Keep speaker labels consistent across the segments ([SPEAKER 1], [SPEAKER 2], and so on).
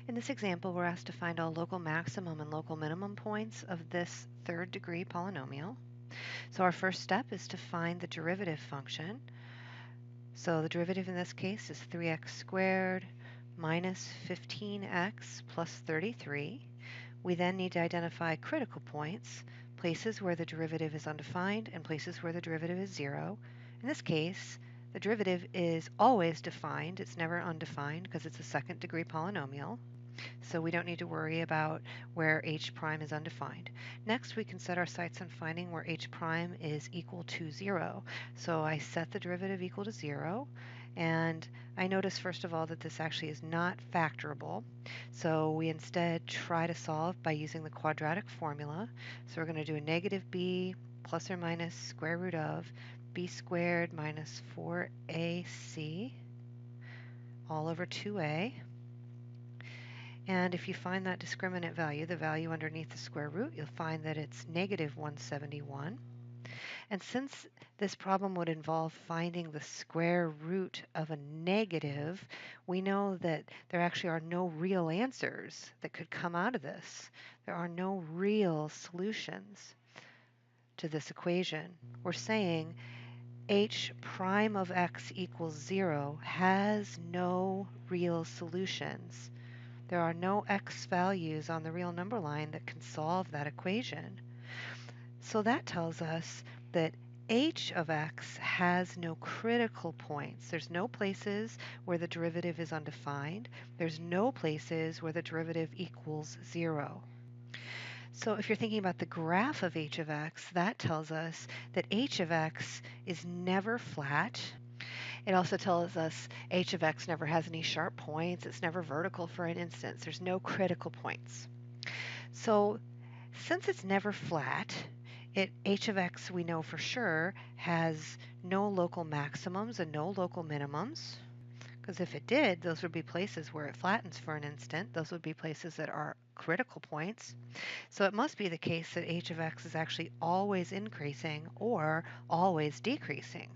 [SPEAKER 1] In this example, we're asked to find all local maximum and local minimum points of this third degree polynomial. So our first step is to find the derivative function. So the derivative in this case is 3x squared minus 15x plus 33. We then need to identify critical points, places where the derivative is undefined and places where the derivative is 0. In this case, the derivative is always defined. It's never undefined because it's a second degree polynomial. So we don't need to worry about where h prime is undefined. Next, we can set our sights on finding where h prime is equal to 0. So I set the derivative equal to 0, and I notice first of all that this actually is not factorable. So we instead try to solve by using the quadratic formula. So we're going to do a negative b plus or minus square root of b squared minus 4ac all over 2a. And if you find that discriminant value, the value underneath the square root, you'll find that it's negative 171. And since this problem would involve finding the square root of a negative, we know that there actually are no real answers that could come out of this. There are no real solutions to this equation. We're saying h prime of x equals 0 has no real solutions. There are no x values on the real number line that can solve that equation. So that tells us that h of x has no critical points. There's no places where the derivative is undefined. There's no places where the derivative equals 0. So if you're thinking about the graph of h of x, that tells us that h of x is never flat. It also tells us h of x never has any sharp points. It's never vertical, for an instance. There's no critical points. So since it's never flat, h of x, we know for sure, has no local maximums and no local minimums. Because if it did, those would be places where it flattens for an instant. Those would be places that are critical points. So it must be the case that h of x is actually always increasing or always decreasing.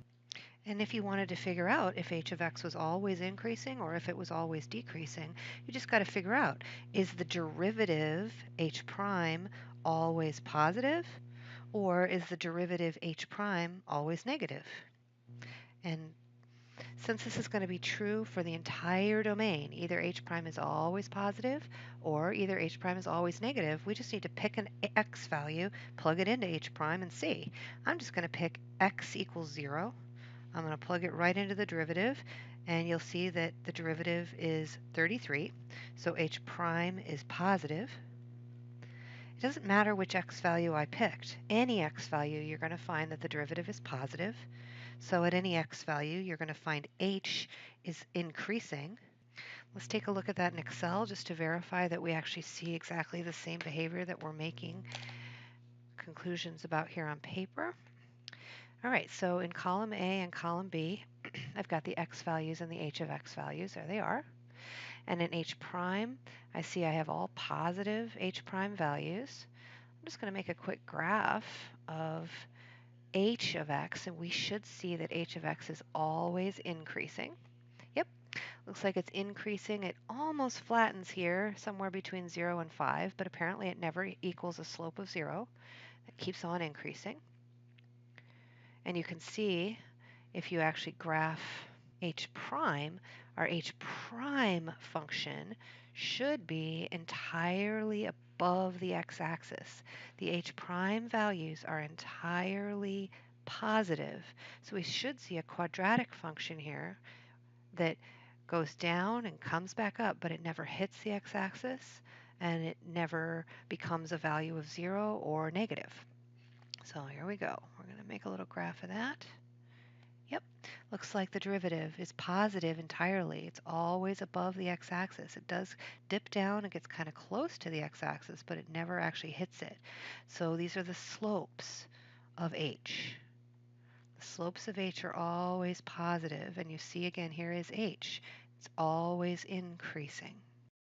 [SPEAKER 1] And if you wanted to figure out if h of x was always increasing or if it was always decreasing, you just got to figure out, is the derivative h prime always positive, or is the derivative h prime always negative? And since this is going to be true for the entire domain, either h prime is always positive or either h prime is always negative, we just need to pick an x value, plug it into h prime, and see. I'm just going to pick x equals 0. I'm going to plug it right into the derivative, and you'll see that the derivative is 33, so h prime is positive. It doesn't matter which x value I picked. Any x value, you're going to find that the derivative is positive. So at any x value, you're going to find h is increasing. Let's take a look at that in Excel just to verify that we actually see exactly the same behavior that we're making conclusions about here on paper. All right, so in column A and column B, I've got the x values and the h of x values. There they are. And in h prime, I see I have all positive h prime values. I'm just going to make a quick graph of h of x, and we should see that h of x is always increasing. Yep, looks like it's increasing. It almost flattens here, somewhere between 0 and 5, but apparently it never equals a slope of 0. It keeps on increasing. And you can see if you actually graph h prime, our h prime function should be entirely above the x-axis. The h prime values are entirely positive. So we should see a quadratic function here that goes down and comes back up, but it never hits the x-axis and it never becomes a value of 0 or negative. So here we go. We're going to make a little graph of that. Yep, looks like the derivative is positive entirely. It's always above the x-axis. It does dip down and gets kind of close to the x-axis, but it never actually hits it. So these are the slopes of h. The slopes of h are always positive, and you see again here is h. It's always increasing.